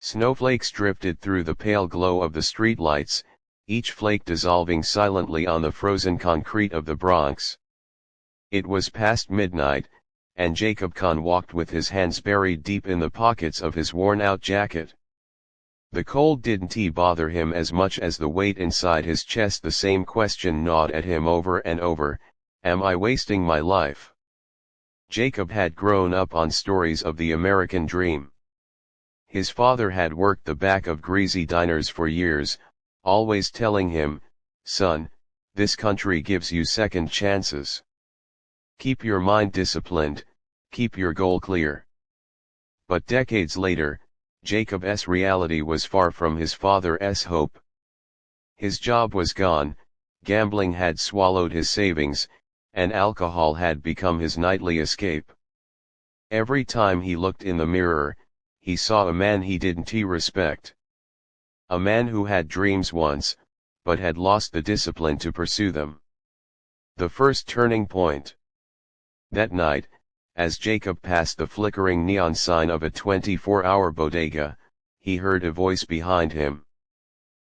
Snowflakes drifted through the pale glow of the streetlights, each flake dissolving silently on the frozen concrete of the Bronx. It was past midnight, and Jacob Kahn walked with his hands buried deep in the pockets of his worn-out jacket. The cold didn't bother him as much as the weight inside his chest. The same question gnawed at him over and over: am I wasting my life? Jacob had grown up on stories of the American dream. His father had worked the back of greasy diners for years, always telling him, "Son, this country gives you second chances. Keep your mind disciplined, keep your goal clear." But decades later, Jacob's reality was far from his father's hope. His job was gone, gambling had swallowed his savings, and alcohol had become his nightly escape. Every time he looked in the mirror, he saw a man he didn't respect. A man who had dreams once, but had lost the discipline to pursue them. The first turning point. That night, as Jacob passed the flickering neon sign of a 24-hour bodega, he heard a voice behind him.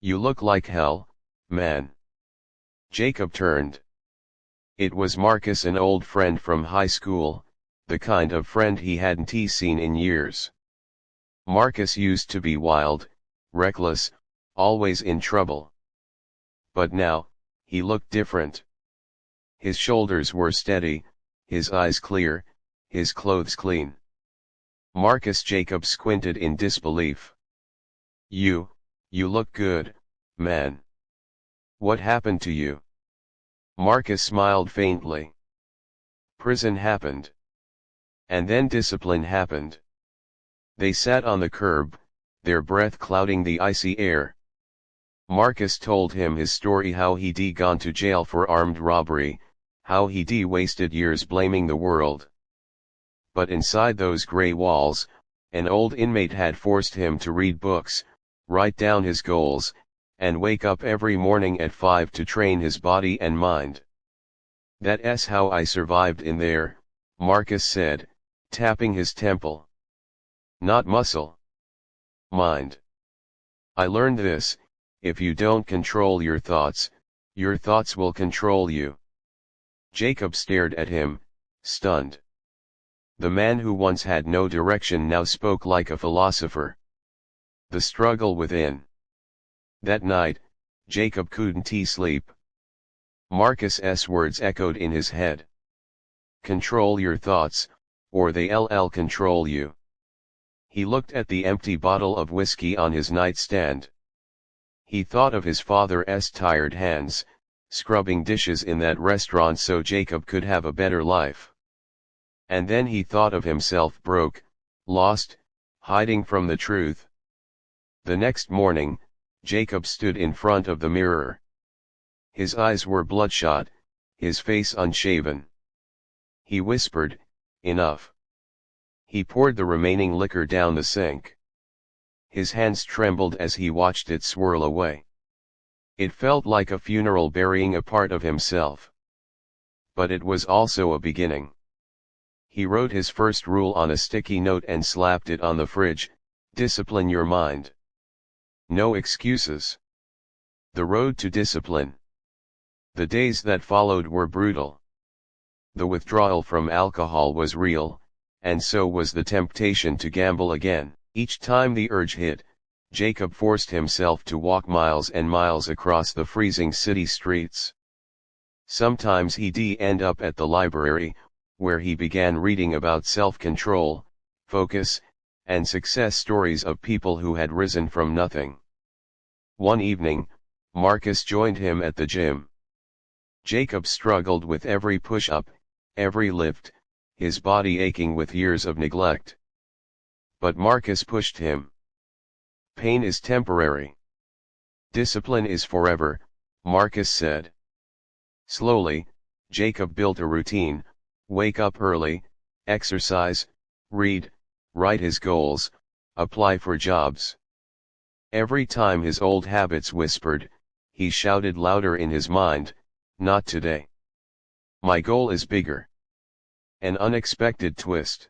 "You look like hell, man." Jacob turned. It was Marcus, an old friend from high school, the kind of friend he hadn't seen in years. Marcus used to be wild, reckless, always in trouble. But now, he looked different. His shoulders were steady, his eyes clear, his clothes clean. Marcus. Jacob squinted in disbelief. You look good, man. What happened to you?" Marcus smiled faintly. "Prison happened. And then discipline happened." They sat on the curb, their breath clouding the icy air. Marcus told him his story, how he'd gone to jail for armed robbery, how he'd wasted years blaming the world. But inside those gray walls, an old inmate had forced him to read books, write down his goals, and wake up every morning at 5 to train his body and mind. "That's how I survived in there," Marcus said, tapping his temple. "Not muscle. Mind. I learned this: if you don't control your thoughts will control you." Jacob stared at him, stunned. The man who once had no direction now spoke like a philosopher. The struggle within. That night, Jacob couldn't sleep. Marcus's words echoed in his head. "Control your thoughts, or they'll control you." He looked at the empty bottle of whiskey on his nightstand. He thought of his father's tired hands, scrubbing dishes in that restaurant so Jacob could have a better life. And then he thought of himself broke, lost, hiding from the truth. The next morning, Jacob stood in front of the mirror. His eyes were bloodshot, his face unshaven. He whispered, "Enough." He poured the remaining liquor down the sink. His hands trembled as he watched it swirl away. It felt like a funeral burying a part of himself. But it was also a beginning. He wrote his first rule on a sticky note and slapped it on the fridge: "Discipline your mind. No excuses." The road to discipline. The days that followed were brutal. The withdrawal from alcohol was real, and so was the temptation to gamble again. Each time the urge hit, Jacob forced himself to walk miles and miles across the freezing city streets. Sometimes he'd end up at the library, where he began reading about self-control, focus, and success stories of people who had risen from nothing. One evening, Marcus joined him at the gym. Jacob struggled with every push-up, every lift, his body aching with years of neglect. But Marcus pushed him. "Pain is temporary. Discipline is forever," Marcus said. Slowly, Jacob built a routine: wake up early, exercise, read, write his goals, apply for jobs. Every time his old habits whispered, he shouted louder in his mind, "Not today. My goal is bigger." An unexpected twist.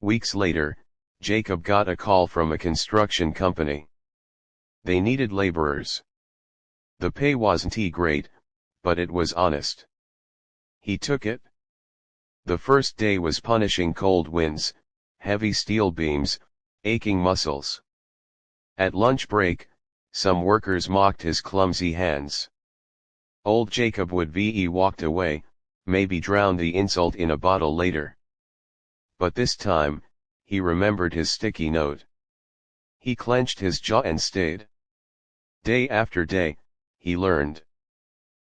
Weeks later, Jacob got a call from a construction company. They needed laborers. The pay wasn't great, but it was honest. He took it. The first day was punishing cold winds, heavy steel beams, aching muscles. At lunch break, some workers mocked his clumsy hands. Old Jacob would be walked away, maybe drown the insult in a bottle later. But this time, he remembered his sticky note. He clenched his jaw and stayed. Day after day, he learned.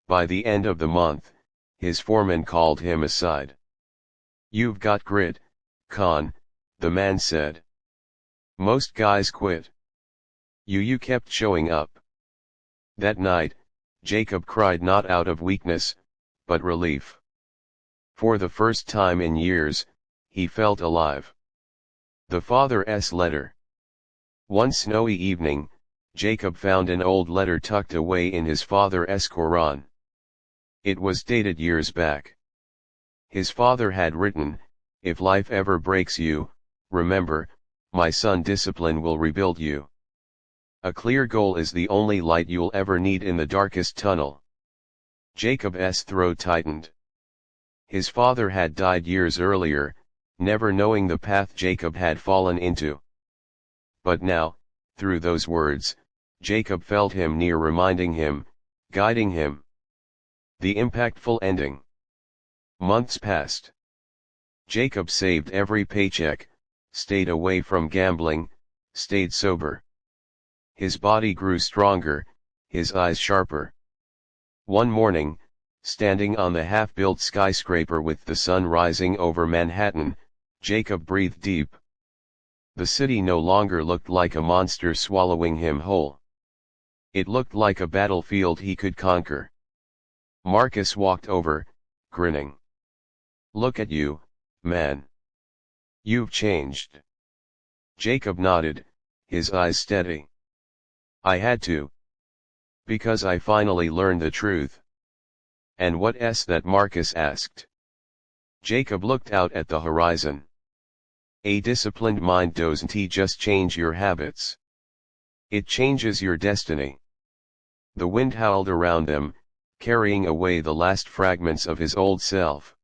By the end of the month, his foreman called him aside. "You've got grit, Con," the man said. "Most guys quit. You kept showing up." That night, Jacob cried not out of weakness, but relief. For the first time in years, he felt alive. The father's letter. One snowy evening, Jacob found an old letter tucked away in his father's Quran. It was dated years back. His father had written, "If life ever breaks you, remember, my son, discipline will rebuild you. A clear goal is the only light you'll ever need in the darkest tunnel." Jacob's throat tightened. His father had died years earlier, never knowing the path Jacob had fallen into. But now, through those words, Jacob felt him near, reminding him, guiding him. The impactful ending. Months passed. Jacob saved every paycheck, stayed away from gambling, stayed sober. His body grew stronger, his eyes sharper. One morning, standing on the half-built skyscraper with the sun rising over Manhattan, Jacob breathed deep. The city no longer looked like a monster swallowing him whole. It looked like a battlefield he could conquer. Marcus walked over, grinning. "Look at you, man. You've changed." Jacob nodded, his eyes steady. "I had to. Because I finally learned the truth." "And what's that?" Marcus asked. Jacob looked out at the horizon. "A disciplined mind doesn't just change your habits. It changes your destiny." The wind howled around them, carrying away the last fragments of his old self.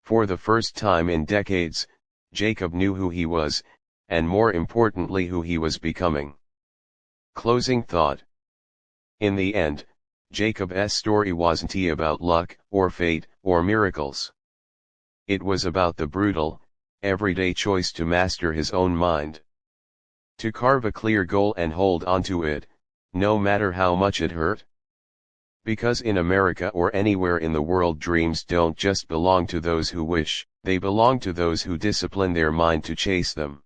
For the first time in decades, Jacob knew who he was, and more importantly who he was becoming. Closing thought. In the end, Jacob's story wasn't about luck, or fate, or miracles. It was about the brutal, everyday choice to master his own mind. To carve a clear goal and hold onto it, no matter how much it hurt. Because in America or anywhere in the world, dreams don't just belong to those who wish, they belong to those who discipline their mind to chase them.